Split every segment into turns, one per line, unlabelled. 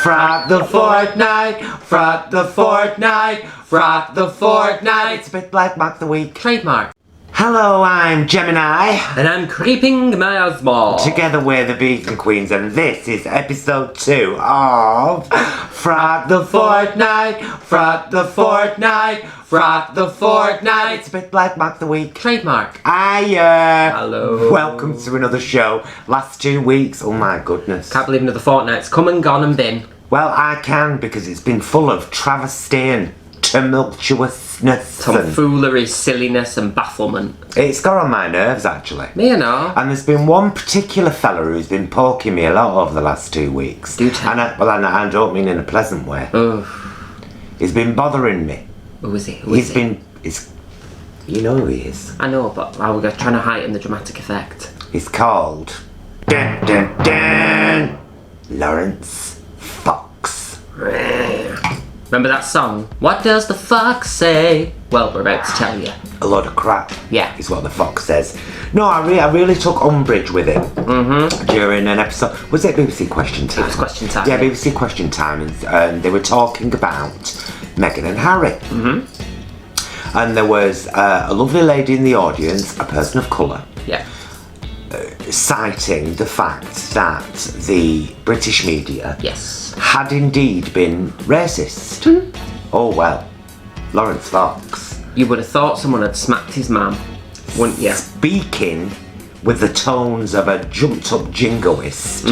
Frock the Fortnight, Frock the Fortnight, Frock the Fortnight. It's a bit like Mark the Week.
Trademark.
Hello, I'm Gemini.
And I'm Creeping Miasma.
Together we're the Vegan Queens, and this is episode 2 of Frock the Fortnight, Frock the Fortnight, Frock the Fortnight. It's a bit like Mark the Week.
Trademark.
Hello. Welcome to another show. Last 2 weeks, oh my goodness.
Can't believe another fortnight's come and gone and been.
Well, I can, because it's been full of travesty and tumultuousness.
Tomfoolery, silliness and bafflement.
It's got on my nerves, actually.
Me and all.
And there's been one particular fella who's been poking me a lot over the last 2 weeks.
Do tell.
And I don't mean in a pleasant way. He's been bothering me.
Who is he?
You know who he is.
I know, but we're trying to heighten the dramatic effect.
He's called dun, dun, dun, Laurence Fox.
Remember that song? What does the fox say? Well, we're about to tell you.
A lot of crap.
Yeah.
Is what the fox says. No, I really took umbrage with it. During an episode. Was it BBC Question Time?
It was Question Time.
Yeah, BBC Question Time, and they were talking about Meghan and Harry. And there was a lovely lady in the audience, a person of colour.
Yeah.
Citing the fact that the British media had indeed been racist. Oh well, Laurence Fox.
You would have thought someone had smacked his mum, wouldn't you?
Speaking with the tones of a jumped up jingoist.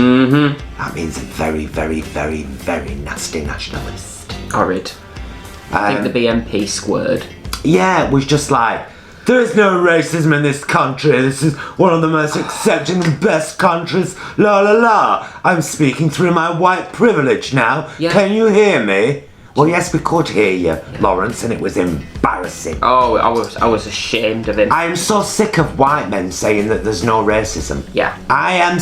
That means a very, very, very, very nasty nationalist.
Horrid. I think the BNP squared.
Yeah, it was just like, there is no racism in this country. This is one of the most accepting and best countries. La la la. I'm speaking through my white privilege now.
Yeah.
Can you hear me? Well, yes, we could hear you, Laurence, and it was embarrassing.
Oh, I was ashamed of him.
I am so sick of white men saying that there's no racism.
Yeah.
I am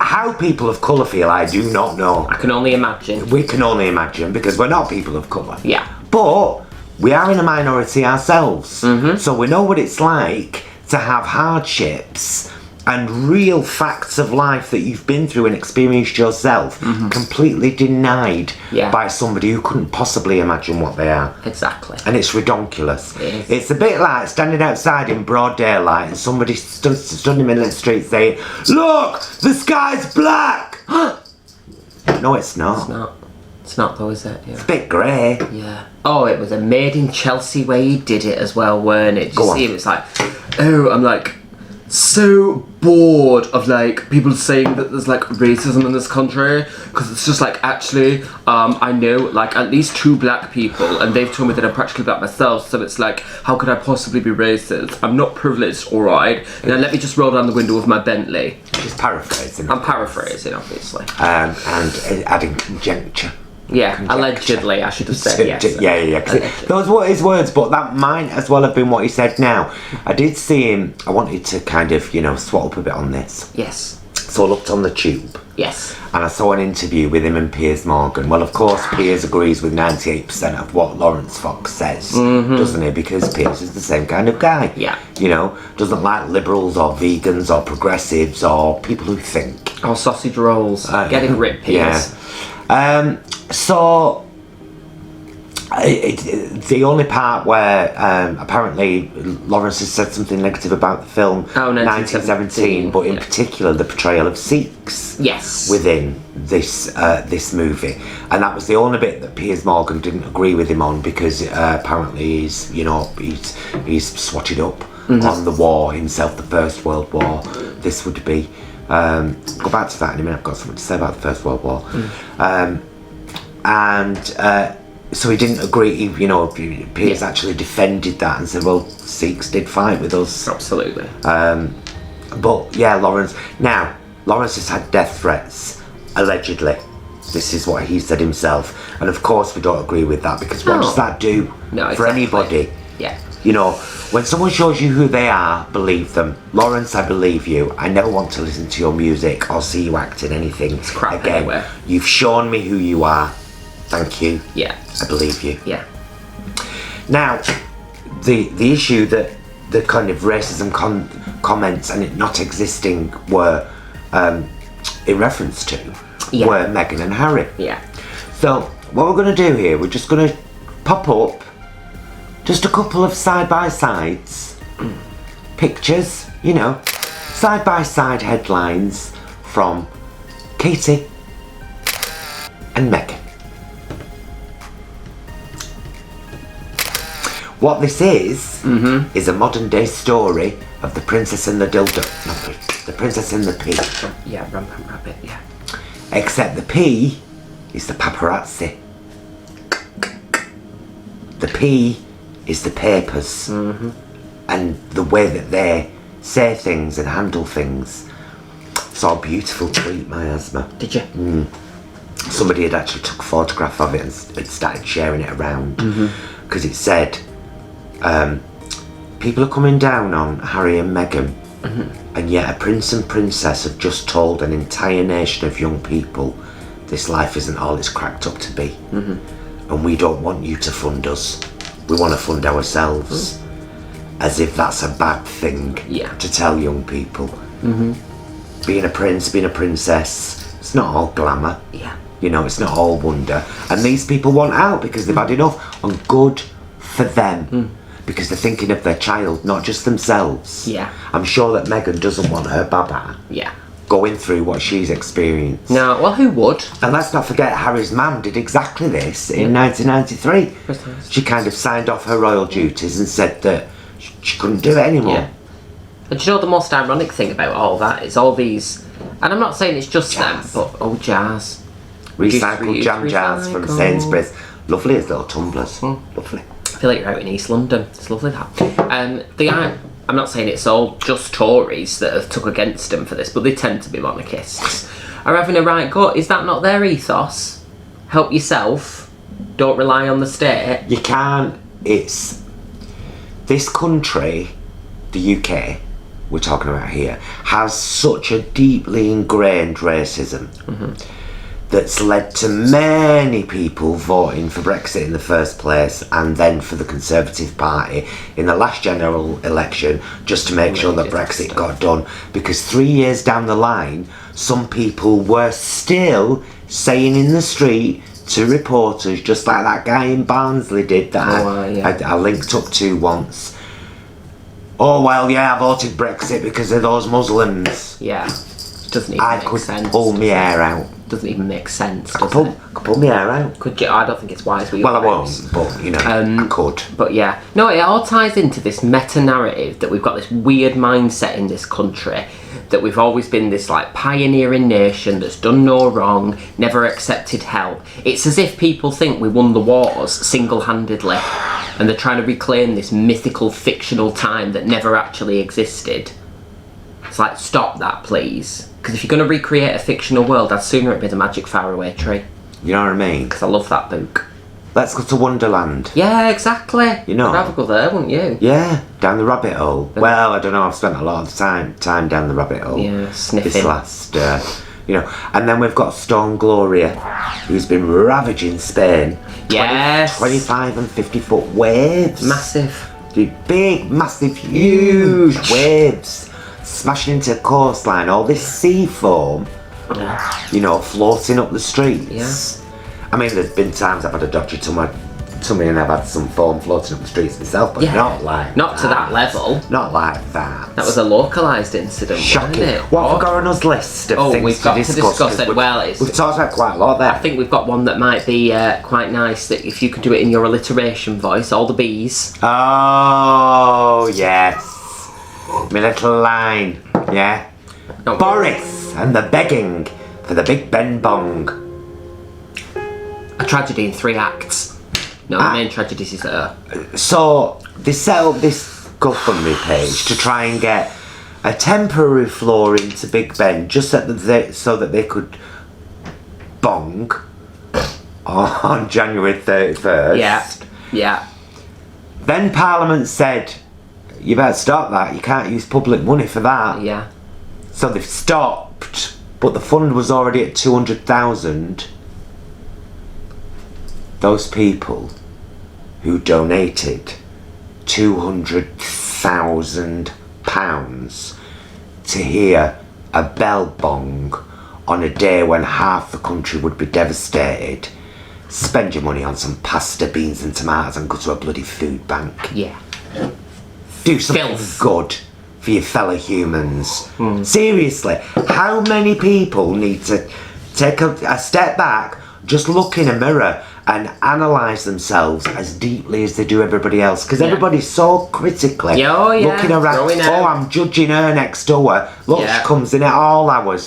how people of colour feel, I do not know.
I can only imagine.
We can only imagine, because we're not people of colour.
Yeah.
But we are in a minority ourselves, so we know what it's like to have hardships and real facts of life that you've been through and experienced yourself completely denied by somebody who couldn't possibly imagine what they are.
Exactly.
And it's redonkulous.
It is.
It's a bit like standing outside in broad daylight and somebody stood in the middle of the street saying, "Look, the sky's black!" No, it's not.
It's not. It's not though, is it? Yeah.
It's a bit grey.
Yeah. Oh, it was a Made in Chelsea way he did it as well, weren't it? Did you see him? It's like, oh, I'm like so bored of like people saying that there's like racism in this country, because it's just like, actually, I know like at least 2 black people, and they've told me that I'm practically black myself, so it's like, how could I possibly be racist? I'm not privileged, alright? Now let me just roll down the window with my Bentley.
Just paraphrasing.
I'm paraphrasing, obviously.
And adding conjecture.
Yeah, allegedly, I should have said yes.
Yeah. Those were his words, but that might as well have been what he said now. I did see him, I wanted to kind of, swat up a bit on this.
Yes.
So I looked on the tube.
Yes.
And I saw an interview with him and Piers Morgan. Well, of course, Piers agrees with 98% of what Laurence Fox says, doesn't he? Because Piers is the same kind of guy.
Yeah.
Doesn't like liberals or vegans or progressives or people who think.
Or sausage rolls. Getting ripped, Piers.
Yeah. So, the only part where apparently Laurence has said something negative about the film 1917, but in particular the portrayal of Sikhs within this movie, and that was the only bit that Piers Morgan didn't agree with him on, because apparently he's swatted up on the war himself, the First World War. This would be go back to that in a minute. I've got something to say about the First World War. So he didn't agree. Piers actually defended that and said, "Well, Sikhs did fight with us."
Absolutely.
But yeah, Laurence has had death threats, allegedly. This is what he said himself, and of course we don't agree with that, because what does that do for anybody?
Yeah.
When someone shows you who they are, believe them. Laurence, I believe you. I never want to listen to your music or see you act in anything again.
Anywhere.
You've shown me who you are. Thank you.
Yeah.
I believe you.
Yeah.
Now, the issue that the kind of racism comments and it not existing were in reference to were Meghan and Harry.
Yeah.
So what we're going to do here, we're just going to pop up just a couple of side-by-sides pictures, you know, side-by-side headlines from Katie and Meghan. What this is a modern day story of the Princess and the Dildo. No, the Princess and the Pea.
Yeah, Rampant Rabbit, yeah.
Except the P is the paparazzi. The P is the papers. And the way that they say things and handle things. Saw a beautiful tweet, Miasma.
Did you?
Somebody had actually took a photograph of it and had started sharing it around. Because it said, people are coming down on Harry and Meghan, and yet a prince and princess have just told an entire nation of young people this life isn't all it's cracked up to be. And we don't want you to fund us. We want to fund ourselves. As if that's a bad thing to tell young people. Being a prince, being a princess, it's not all glamour.
Yeah.
You know, it's not all wonder. And these people want out because they've had enough. And good for them. Because they're thinking of their child, not just themselves.
Yeah.
I'm sure that Meghan doesn't want her baba going through what she's experienced.
No, well, who would?
And let's not forget Harry's mum did exactly this in 1993.
Precisely.
She kind of signed off her royal duties and said that she couldn't do it anymore.
Yeah. And do you know the most ironic thing about all that is all these, and I'm not saying it's just
jars.
them, but jars.
Recycled jam jars from Sainsbury's. Lovely as little tumblers. Lovely.
I feel like you're out in East London. It's lovely that. I'm not saying it's all just Tories that have took against them for this, but they tend to be monarchists. Are having a right go. Is that not their ethos? Help yourself. Don't rely on the state.
You can't. It's this country, the UK, we're talking about here, has such a deeply ingrained racism that's led to many people voting for Brexit in the first place and then for the Conservative Party in the last general election just to make sure that Brexit got done, because 3 years down the line some people were still saying in the street to reporters, just like that guy in Barnsley did that I linked up to once, oh well, yeah, I voted Brexit because of those Muslims.
Yeah, doesn't even make sense.
I could pull my hair out.
Doesn't even make sense,
I could pull my hair out.
Could you? I don't think it's wise.
Well, I won't, but you know, I could.
But yeah, no, it all ties into this meta-narrative that we've got this weird mindset in this country that we've always been this like pioneering nation that's done no wrong, never accepted help. It's as if people think we won the wars single-handedly, and they're trying to reclaim this mythical, fictional time that never actually existed. It's like, stop that, please. Because if you're going to recreate a fictional world, I'd sooner it be the Magic Faraway Tree.
You know what I mean?
Because I love that book.
Let's go to Wonderland.
Yeah, exactly.
You know,
I'd rather go there, wouldn't you?
Yeah, down the rabbit hole. Well, I don't know. I've spent a lot of time down the rabbit hole.
Yeah, sniffing.
This last, you know, and then we've got Storm Gloria, who's been ravaging Spain.
Yes.
25 and 50-foot waves.
Massive.
Big, massive, huge waves. Smashing into the coastline, all this sea foam, you know, floating up the streets.
Yeah.
I mean, there's been times I've had a dodgy tummy and I've had some foam floating up the streets myself, but not like
not to that level.
Not like that.
That was a localised incident,
shocking.
wasn't it?
What have we got on us list of things
we've got to discuss it. Well,
we've talked about quite a lot there.
I think we've got one that might be quite nice, that if you could do it in your alliteration voice, all the bees.
Oh, yes. My little line, yeah? Boris and the begging for the Big Ben Bong.
A tragedy in 3 acts. No, the main tragedy is her.
So, they set up this GoFundMe page to try and get a temporary floor into Big Ben just so that they could bong on January 31st.
Yeah, yeah.
Then Parliament said, you better stop that, you can't use public money for that.
Yeah.
So they've stopped, but the fund was already at 200,000. Those people who donated £200,000 to hear a bell bong on a day when half the country would be devastated, spend your money on some pasta, beans and tomatoes and go to a bloody food bank.
Yeah.
Do something good for your fellow humans. Seriously, how many people need to take a step back, just look in a mirror and analyse themselves as deeply as they do everybody else? Because everybody's so critically looking around. Oh, I'm judging her next door. Look, she comes in at all hours.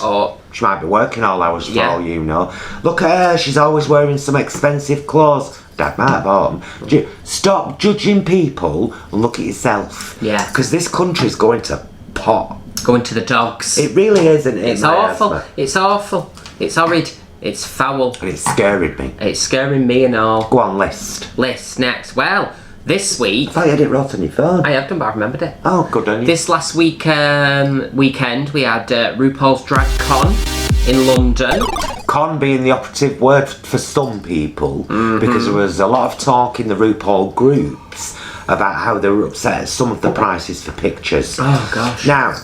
She might be working all hours for all you know. Look at her, she's always wearing some expensive clothes. Dad might have bought them. Stop judging people and look at yourself.
Yeah.
Because this country's going to pot.
Going to the dogs.
It really is, isn't it?
It's awful. It's awful. It's horrid. It's foul.
And it's scaring me.
It's scaring me and all.
Go on, list.
List, next. Well, this week...
I thought you had it wrote on your phone.
I have done, but I remembered it.
Oh, good on you.
This last week, weekend, we had RuPaul's Drag Con in London.
Con being the operative word for some people, because there was a lot of talk in the RuPaul groups about how they were upset at some of the prices for pictures.
Oh, gosh.
Now,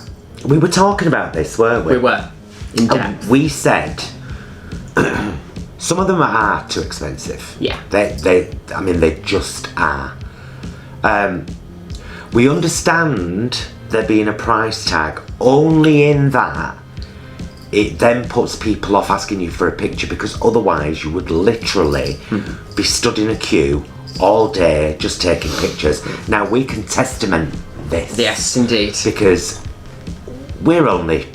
we were talking about this, weren't we?
We were. In depth.
We said... some of them are too expensive.
Yeah.
They just are. We understand there being a price tag only in that it then puts people off asking you for a picture, because otherwise you would literally be stood in a queue all day just taking pictures. Now we can testament this.
Yes, indeed.
Because we're only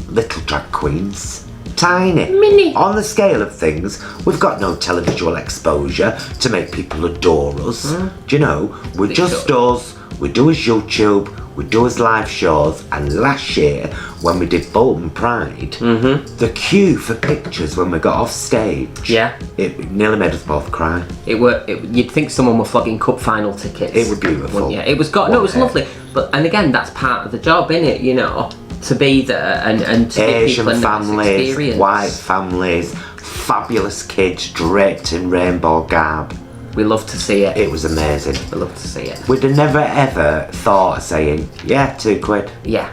little drag queens. Tiny.
Mini.
On the scale of things, we've got no televisual exposure to make people adore us. Do you know? We're just us. We do as YouTube. We do as live shows. And last year, when we did Bolton Pride, the queue for pictures when we got off stage, it nearly made us both cry.
You'd think someone were flogging cup final tickets.
It was beautiful.
Yeah, it was. It was lovely. And again, that's part of the job, innit? You know. To be there and to
Asian
people
families, white families, fabulous kids draped in rainbow garb.
We love to see it.
It was amazing.
We love to see it.
We'd have never ever thought of saying, yeah, £2.
Yeah.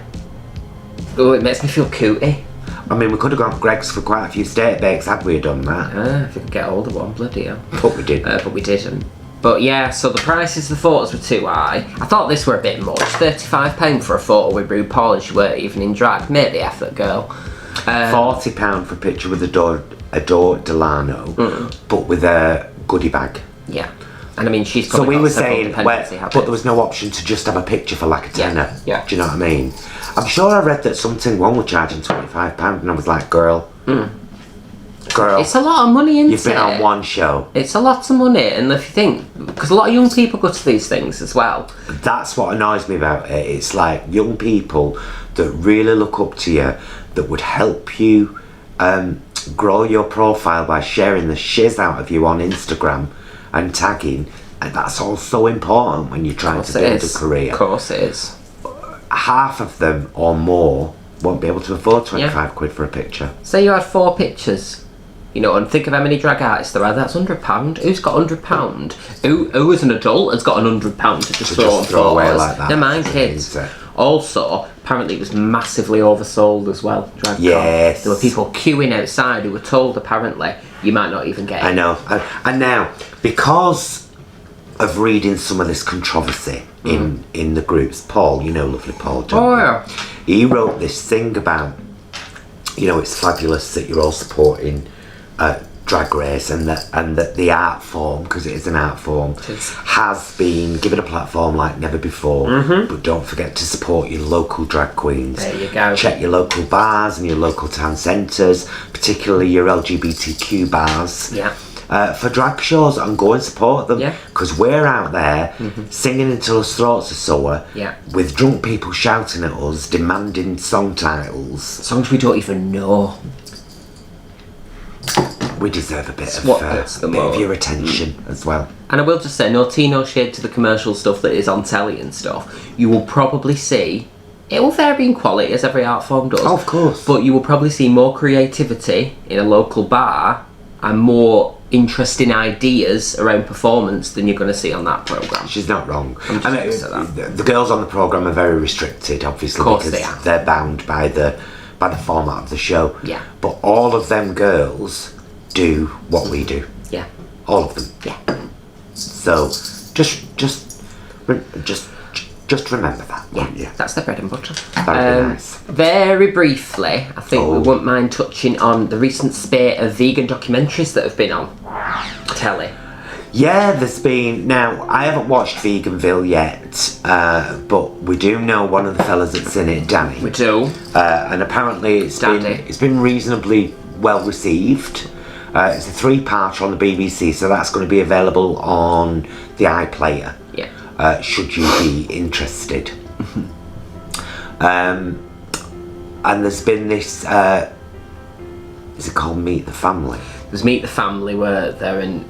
Oh, it makes me feel cootie.
I mean, we could have gone Greg's for quite a few steak bakes had we done that.
If we could get hold of one, bloody hell.
But we didn't.
But we didn't. But yeah, so the prices of the photos were too high. I thought this were a bit much. £35 for a photo with RuPaul and she weren't even in drag. Make the effort, girl.
£40 for a picture with Adore Delano, but with a goodie bag.
Yeah. And I mean, she's
so
probably
we were saying, but
there
was no option to just have a picture for like a tenner.
Yeah.
Do you know what I mean? I'm sure I read that something wrong with charging £25, and I was like, girl,
it's a lot of money, isn't it?
You've been on one show.
It's a lot of money, and if you think, because a lot of young people go to these things as well.
That's what annoys me about it. It's like young people that really look up to you, that would help you grow your profile by sharing the shiz out of you on Instagram and tagging. And that's all so important when you're trying to build a career.
Of course it is.
Half of them or more won't be able to afford £25 for a picture.
Say you had 4 pictures. You know, and think of how many drag artists there are. That's £100. Who's got £100? Who as an adult has got £100 to just throw
away like that?
They're mine kids. Also, apparently it was massively oversold as well. Drag
yes.
There were people queuing outside who were told apparently you might not even get it.
I know. And now, because of reading some of this controversy in the groups, Paul, you know lovely Paul, don't you? He wrote this thing about, you know, it's fabulous that you're all supporting Drag Race and that the art form, because it is an art form, has been given a platform like never before. But don't forget to support your local drag queens.
There you go.
Check your local bars and your local town centres, particularly your LGBTQ bars.
Yeah.
For drag shows, and go and support them, because we're out there singing until our throats are sore, with drunk people shouting at us, demanding song titles.
Songs we don't even know.
We deserve a bit of your attention as well.
And I will just say, no tea, no shade to the commercial stuff that is on telly and stuff. You will probably see, it will vary in quality as every art form does.
Oh, of course.
But you will probably see more creativity in a local bar and more interesting ideas around performance than you're going to see on that programme.
She's not wrong. I mean, the girls on the programme are very restricted, obviously,
of course
because
they are.
They're bound by the by the format of the show.
Yeah.
But all of them girls do what we do.
Yeah.
All of them.
Yeah.
So just remember that.
Yeah. That's the bread and butter.
Very nice.
Very briefly, I think we wouldn't mind touching on the recent spate of vegan documentaries that have been on telly.
Yeah, there's been... Now, I haven't watched Veganville yet, but we do know one of the fellas that's in it, Danny.
We do.
And apparently it's been reasonably well received. It's a 3-parter on the BBC, so that's going to be available on the iPlayer.
Yeah.
Should you be interested. And there's been this... is it called Meet the Family?
There's Meet the Family where they're in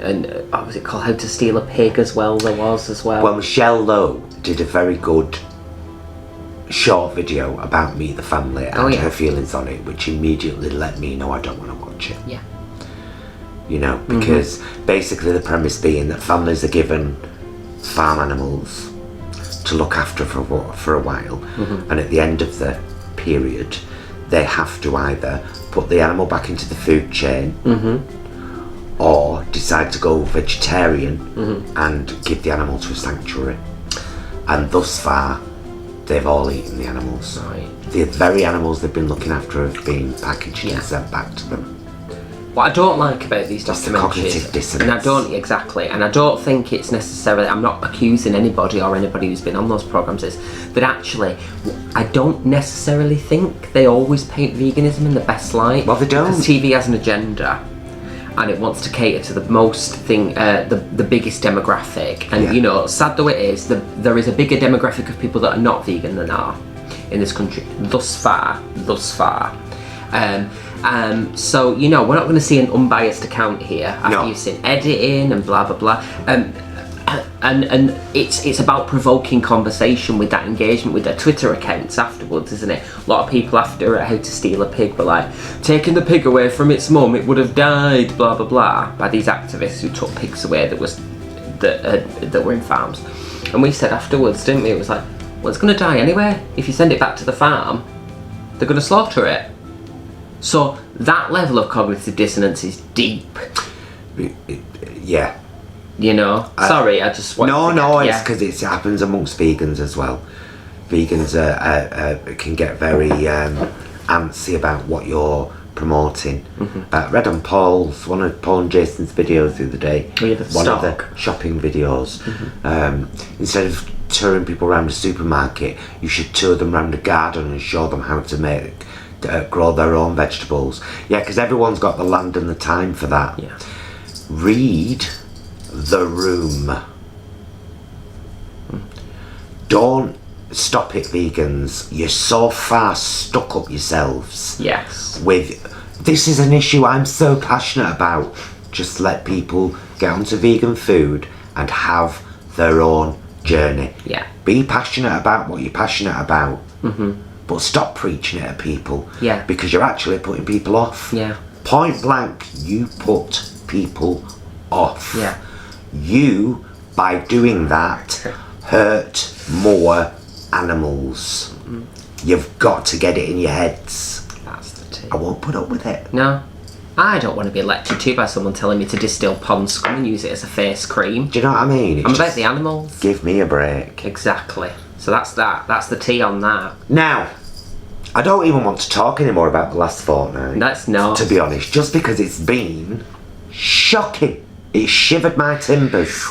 what was it called? How to Steal a Pig as well, there was as well.
Well, Michelle Lowe did a very good short video about Meet the Family and her feelings on it, which immediately let me know I don't want to watch it.
Yeah.
You know, because basically the premise being that families are given farm animals to look after for a while, and at the end of the period they have to either put the animal back into the food chain or decide to go vegetarian and give the animal to a sanctuary. And thus far they've all eaten the animals.
Right.
The very animals they've been looking after have been packaged and sent back to them.
What I don't like about these documentaries,
the cognitive dissonance.
And I don't think it's necessarily, I'm not accusing anybody or anybody who's been on those programmes, is that actually, I don't necessarily think they always paint veganism in the best light.
Well, they don't.
Because TV has an agenda, and it wants to cater to the biggest demographic. And you know, sad though it is, there is a bigger demographic of people that are not vegan than are in this country thus far. So, you know, we're not going to see an unbiased account here after you've seen editing and blah, blah, blah. And it's about provoking conversation with that engagement with their Twitter accounts afterwards, isn't it? A lot of people after How to Steal a Pig were like, taking the pig away from its mum, it would have died, blah, blah, blah, by these activists who took pigs away that were in farms. And we said afterwards, didn't we? It was like, well, it's going to die anyway. If you send it back to the farm, they're going to slaughter it. So that level of cognitive dissonance is deep.
Yeah.
You know? Sorry, I just want
it's because it happens amongst vegans as well. Vegans can get very antsy about what you're promoting. Read on one of Paul and Jason's videos the other day, one of the shopping videos. Instead of touring people around the supermarket, you should tour them around the garden and show them how to grow their own vegetables. Yeah, because everyone's got the land and the time for that.
Yeah.
Read the room. Don't stop it, vegans. You're so far stuck up yourselves.
Yes.
With this is an issue I'm so passionate about. Just let people get onto vegan food and have their own journey.
Yeah.
Be passionate about what you're passionate about. But stop preaching it at people.
Yeah.
Because you're actually putting people off.
Yeah.
Point blank, you put people off.
Yeah.
You, by doing that, hurt more animals. You've got to get it in your heads.
That's the tip.
I won't put up with it.
No. I don't want to be lectured to by someone telling me to distill pond scum and use it as a face cream.
Do you know what I mean?
I'm about the animals.
Give me a break.
Exactly. So that's that. That's the tea on that.
Now, I don't even want to talk anymore about the last fortnight.
That's not.
To be honest, just because it's been shocking. It shivered my timbers.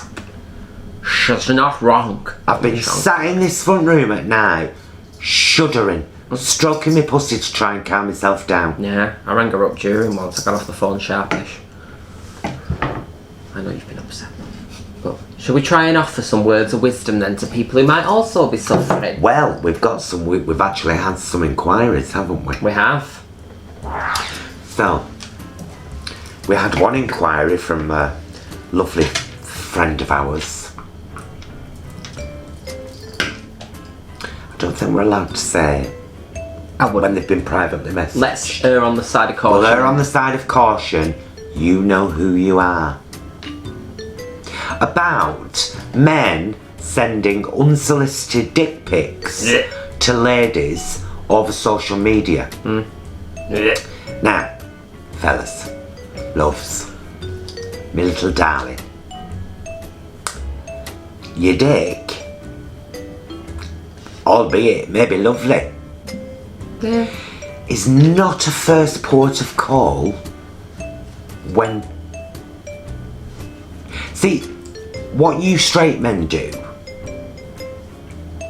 She's not wrong.
I've been sat in this front room at night, shuddering, stroking my pussy to try and calm myself down.
Yeah, I rang her up during once. I got off the phone sharpish. I know you've been upset. But shall we try and offer some words of wisdom then to people who might also be suffering?
Well, we've actually had some inquiries, haven't we?
We have.
So, we had one inquiry from a lovely friend of ours. I don't think we're allowed to say when they've been privately messaged.
Let's err on the side of caution.
Well, err on the side of caution. You know who you are. About men sending unsolicited dick pics to ladies over social media. Now, fellas, loves, me little darling, your dick, albeit maybe lovely, is not a first port of call when... See, what you straight men do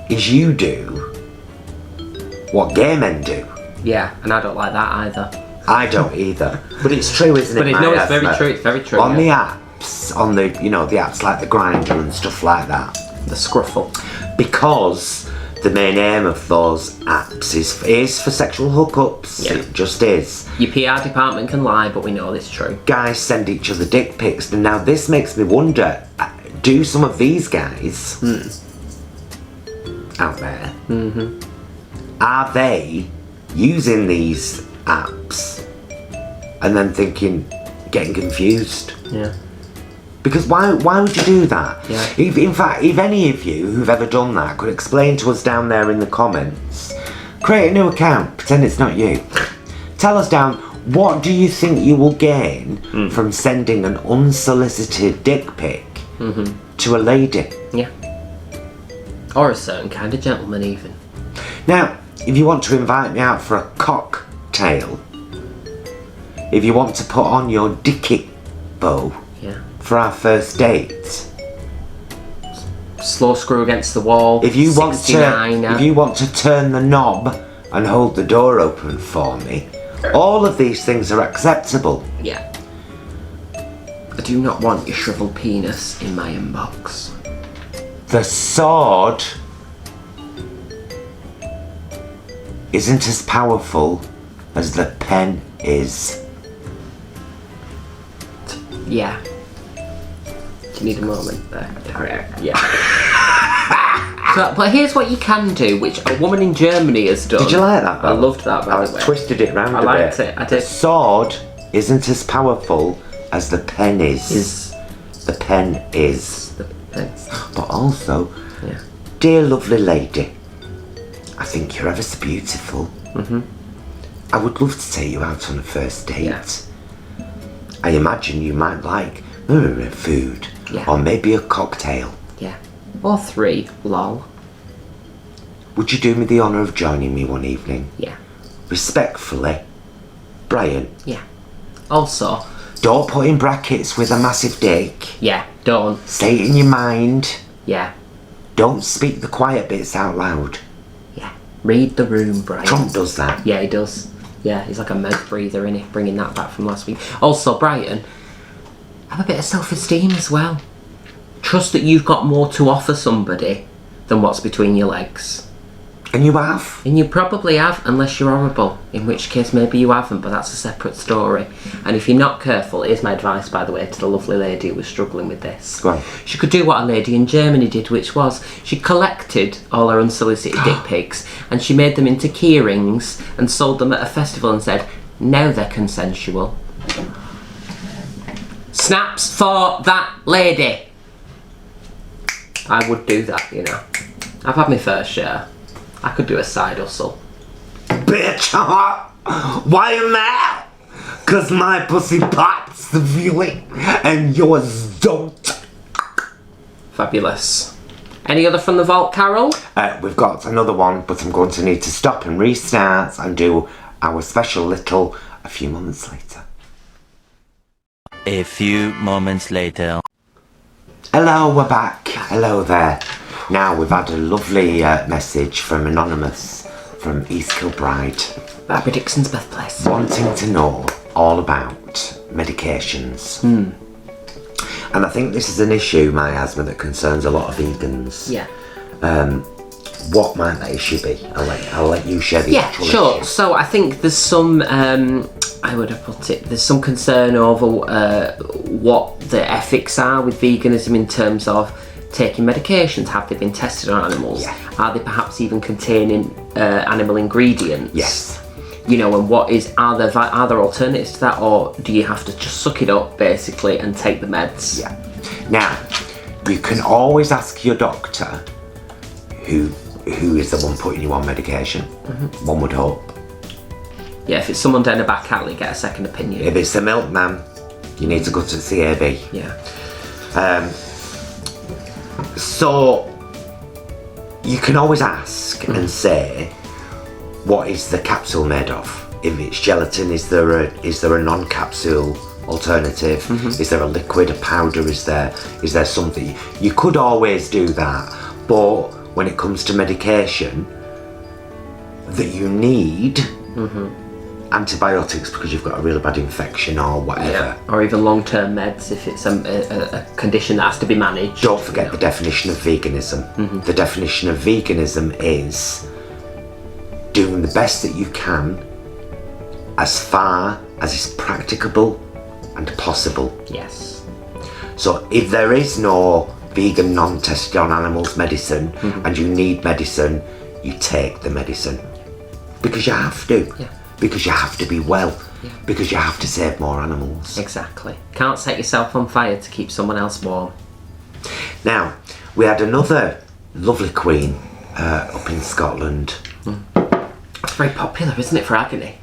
is you do what gay men do.
Yeah, and I don't like that either.
I don't either. But it's true, isn't it?
But it's very true. It's very true.
On the apps, on the the apps like the Grindr and stuff like that.
The Scruffle.
Because the main aim of those apps is for sexual hookups. Yeah. It just is.
Your PR department can lie, but we know it's true.
Guys send each other dick pics, and now this makes me wonder: do some of these guys out there are they using these apps and then getting confused?
Yeah.
Because why would you do that?
Yeah.
In fact, if any of you who've ever done that could explain to us down there in the comments, create a new account, pretend it's not you. Tell us down, what do you think you will gain from sending an unsolicited dick pic to a lady?
Yeah. Or a certain kind of gentleman even.
Now, if you want to invite me out for a cocktail, if you want to put on your dicky bow for our first date,
slow screw against the wall.
If you want to turn the knob and hold the door open for me, all of these things are acceptable.
Yeah. I do not want your shriveled penis in my inbox.
The sword isn't as powerful as the pen is.
Yeah. Do you need a moment there? Yeah. So, but here's what you can do, which a woman in Germany has done.
Did you like that?
I loved that, by the way.
I twisted it round a bit.
I liked it, I did.
The sword isn't as powerful as the pen is. The pen is.
The pen.
But also, dear lovely lady, I think you're ever so beautiful. I would love to take you out on a first date.
Yeah.
I imagine you might like food, or maybe a cocktail.
Yeah. Or 3, lol.
Would you do me the honour of joining me one evening?
Yeah.
Respectfully, Brian.
Yeah. Also,
don't put in brackets with a massive dick.
Yeah, don't.
Say it in your mind.
Yeah.
Don't speak the quiet bits out loud.
Yeah. Read the room, Brian.
Trump does that.
Yeah, he does. Yeah, he's like a mouth breather, isn't he? Bringing that back from last week. Also, Brighton, have a bit of self-esteem as well. Trust that you've got more to offer somebody than what's between your legs.
And you have.
And you probably have, unless you're horrible. In which case, maybe you haven't, but that's a separate story. And if you're not careful, here's my advice, by the way, to the lovely lady who was struggling with this.
Go on.
She could do what a lady in Germany did, which was she collected all her unsolicited dick pics and she made them into key rings and sold them at a festival and said, now they're consensual. Snaps for that lady. I would do that, you know. I've had my fair share. I could do a side hustle.
Bitch, why am I? Cause my pussy pops the feeling and yours don't.
Fabulous. Any other from the vault, Carol?
We've got another one, but I'm going to need to stop and restart and do our special little a few moments later.
A few moments later.
Hello, we're back. Hello there. Now we've had a lovely message from Anonymous from East Kilbride.
Barbara Dixon's birthplace.
Wanting to know all about medications. And I think this is an issue, miasma, that concerns a lot of vegans.
Yeah.
What might that issue be? I'll let you share the actual issue.
So I think there's some, I would have put it, there's some concern over what the ethics are with veganism in terms of taking medications. Have they been tested on animals?
Yeah.
Are they perhaps even containing animal ingredients?
Yes.
You know, and are there alternatives to that, or do you have to just suck it up basically and take the meds?
Yeah. Now, you can always ask your doctor who is the one putting you on medication. One would hope.
Yeah, if it's someone down a back alley, get a second opinion.
If it's the milkman, you need to go to the CAB.
Yeah.
So you can always ask and say, what is the capsule made of? If it's gelatin, is there a non-capsule alternative? Is there a liquid, a powder? Is there something? You could always do that, but when it comes to medication that you need antibiotics because you've got a really bad infection or whatever,
or even long-term meds if it's a condition that has to be managed.
Don't forget the definition of veganism. The definition of veganism is doing the best that you can as far as is practicable and possible.
Yes.
So if there is no vegan non-tested on animals medicine and you need medicine, you take the medicine because you have to. Because you have to be well. Because you have to save more animals.
Exactly. Can't set yourself on fire to keep someone else warm.
Now, we had another lovely queen up in Scotland.
It's very popular, isn't it, for agony?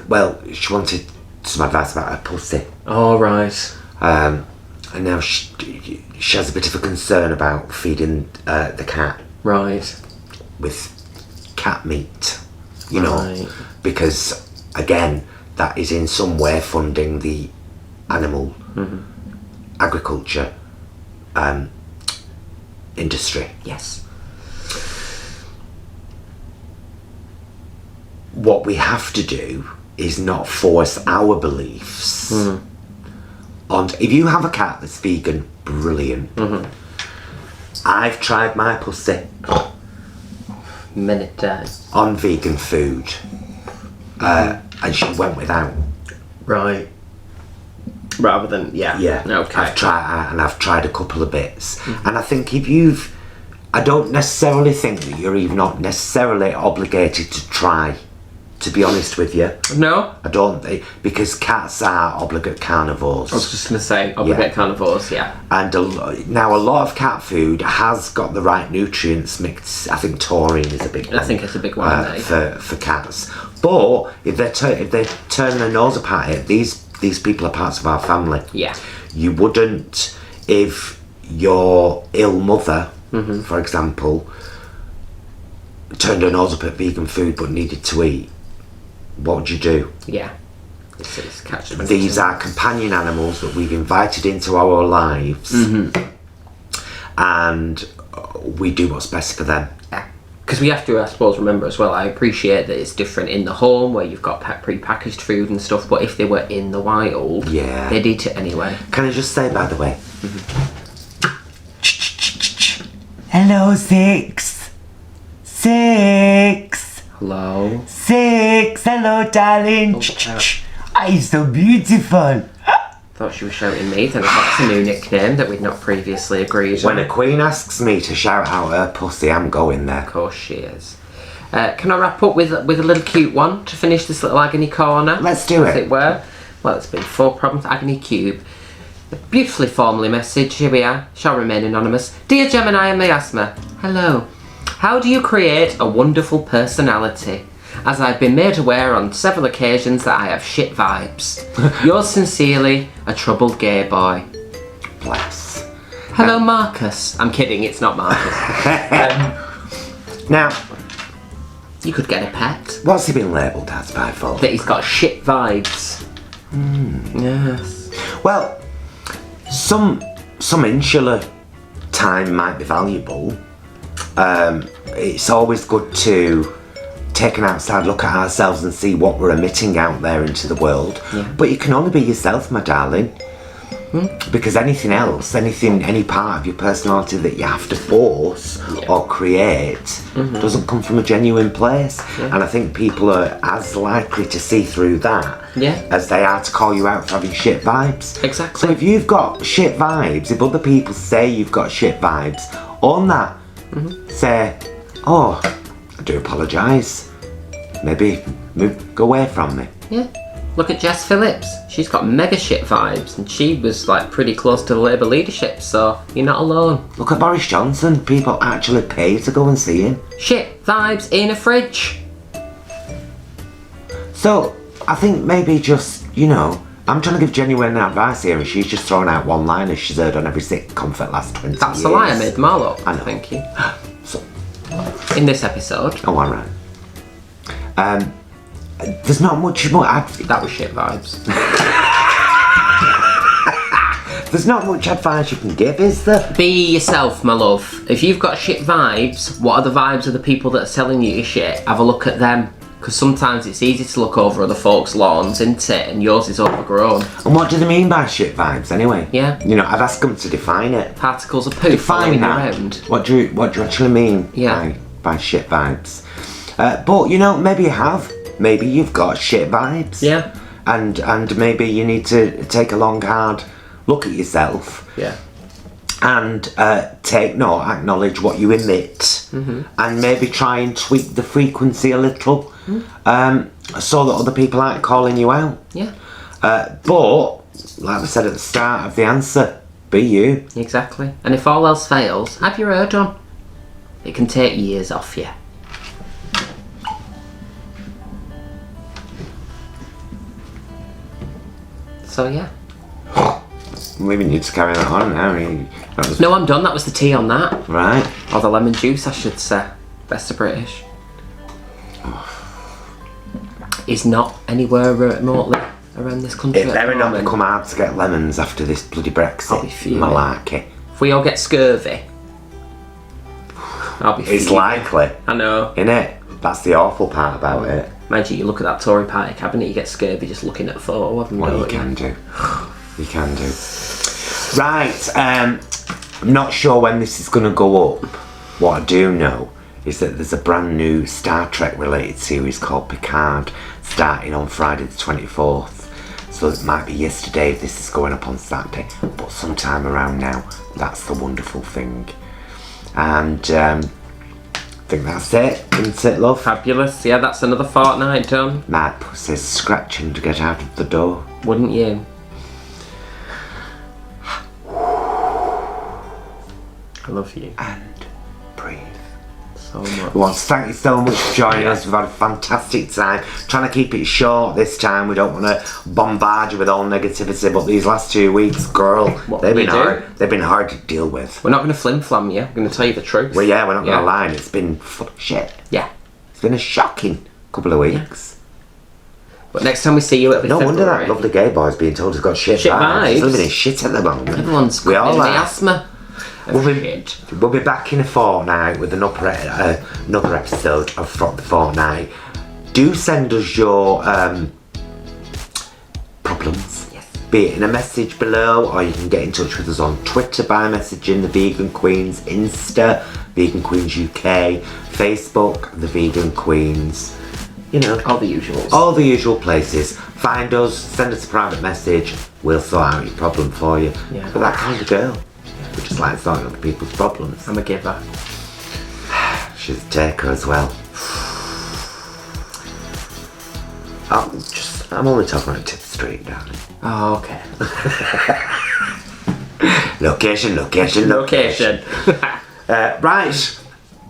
Well, she wanted some advice about her pussy.
Oh, right.
And now she has a bit of a concern about feeding the cat.
Right.
With cat meat, you know, because again, that is in some way funding the animal agriculture industry.
Yes.
What we have to do is not force our beliefs on. If you have a cat that's vegan, brilliant. I've tried my pussy
many times
on vegan food, and she went without.
Right. Rather than
yeah.
Okay.
I've tried a couple of bits, and I think I don't necessarily think that you're even not necessarily obligated to try. To be honest with you,
no,
I don't think, because cats are obligate carnivores.
I was just going to say obligate carnivores,
And now a lot of cat food has got the right nutrients mixed. I think taurine is a big one.
I think it's a big one
for cats. But if they turn their nose apart at it, these people are parts of our family.
Yeah.
You wouldn't, if your ill mother, for example, turned her nose up at vegan food but needed to eat. What would you do?
Yeah. It's catch 22.
These are companion animals that we've invited into our lives, and we do what's best for them.
Because we have to, I suppose, remember as well, I appreciate that it's different in the home where you've got pre-packaged food and stuff, but if they were in the wild, they'd eat it anyway.
Can I just say, by the way, hello, Six.
Hello.
Six. Hello, darling. Oh, you're so beautiful.
Thought she was shouting me, then that's a new nickname that we'd not previously agreed on.
When a queen asks me to shout out her pussy, I'm going there.
Of course she is. Can I wrap up with a little cute one to finish this little agony corner?
Let's do it.
As it were. Well, it's been 4 problems, agony cube. A beautifully formally message, here we are, shall remain anonymous. Dear Gemini and Miasma, hello. How do you create a wonderful personality? As I've been made aware on several occasions that I have shit vibes. Yours sincerely, a troubled gay boy.
Bless.
Hello, Marcus. I'm kidding, it's not Marcus.
Now,
you could get a pet.
What's he been labelled as by folk?
That he's got shit vibes. Yes.
Well, some insular time might be valuable. It's always good to take an outside look at ourselves and see what we're emitting out there into the world. But you can only be yourself, my darling. Because anything else, any part of your personality that you have to force or create doesn't come from a genuine place. And I think people are as likely to see through that as they are to call you out for having shit vibes.
Exactly.
So if you've got shit vibes, if other people say you've got shit vibes, own that. Say, oh, I do apologise. Maybe go away from me.
Yeah. Look at Jess Phillips. She's got mega shit vibes and she was like pretty close to the Labour leadership, so you're not alone.
Look at Boris Johnson. People actually pay to go and see him.
Shit vibes in a fridge.
So, I think maybe just, you know, I'm trying to give genuine advice here, and she's just throwing out one-liners she's heard on every sitcom for the last 20 years.
That's a lie, I made them all up.
I know.
Thank you.
So,
in this episode.
Oh, alright. There's not much more.
That was shit vibes.
There's not much advice you can give, is there?
Be yourself, my love. If you've got shit vibes, what are the vibes of the people that are selling you your shit? Have a look at them. Because sometimes it's easy to look over other folks' lawns, isn't it? And yours is overgrown.
And what do they mean by shit vibes, anyway?
Yeah.
You know, I'd ask them to define it.
Particles of poo
define that.
Around.
What do you actually mean by shit vibes? But, you know, maybe you have. Maybe you've got shit vibes.
Yeah.
And maybe you need to take a long, hard look at yourself.
Yeah.
And acknowledge what you emit, and maybe try and tweak the frequency a little, so that other people aren't calling you out.
Yeah.
But, like we said at the start of the answer, be you.
Exactly. And if all else fails, have your hair done. It can take years off you. So yeah.
I'm leaving you to carry that on now.
No, I'm done. That was the tea on that.
Right.
Or the lemon juice, I should say. Best of British. Is not anywhere remotely around this country.
It better not become hard to get lemons after this bloody Brexit malarkey.
If we all get scurvy, I'll be fuming.
It's likely.
I know.
Innit? That's the awful part about it.
Mind you look at that Tory party cabinet, you get scurvy just looking at a photo of them.
Well, you can do. You can do. Right, I'm not sure when this is going to go up. What I do know is that there's a brand new Star Trek related series called Picard starting on Friday the 24th. So it might be yesterday if this is going up on Saturday, but sometime around now. That's the wonderful thing. And I think that's it, isn't it, love?
Fabulous. Yeah, that's another fortnight done.
My pussy's scratching to get out of the door.
Wouldn't you? I love you.
And breathe.
So much.
We want to thank you so much for joining us. We've had a fantastic time. Trying to keep it short this time. We don't want to bombard you with all negativity, but these last 2 weeks, girl, they've been hard. They've been hard to deal with.
We're not going to flim-flam you. We're going to tell you the truth.
Well, yeah, we're not going to lie. It's been full of shit.
Yeah.
It's been a shocking couple of weeks.
Yeah. But next time we see you, it'll be
No
February.
wonder that lovely gay boy's being told he's got shit vibes. He's living in shit at the moment.
Everyone's got miasma.
We'll be back in a fortnight with another episode of Frock The Fortnight. Do send us your problems.
Yes.
Be it in a message below, or you can get in touch with us on Twitter by messaging the Vegan Queens, Insta, Vegan Queens UK, Facebook, the Vegan Queens. You know,
all the usuals.
All the usual places. Find us, send us a private message, we'll sort out your problem for you.
Yeah.
But that kind of girl. We just like sorting other people's problems.
I'm a giver.
She's a taker as well. I'm only talking about Tip Street, darling.
Oh, okay.
Location. Right.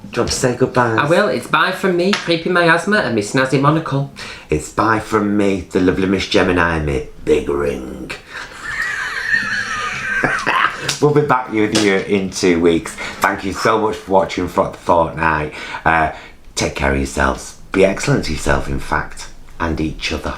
Do you want to say goodbye?
I will. It's bye from me, Creeping Miasma, and Miss Snazzy Monocle.
It's bye from me, the lovely Miss Gemini, and me big ring. We'll be back with you in 2 weeks. Thank you so much for watching Frock The Fortnight. Take care of yourselves. Be excellent to yourself, in fact, and each other.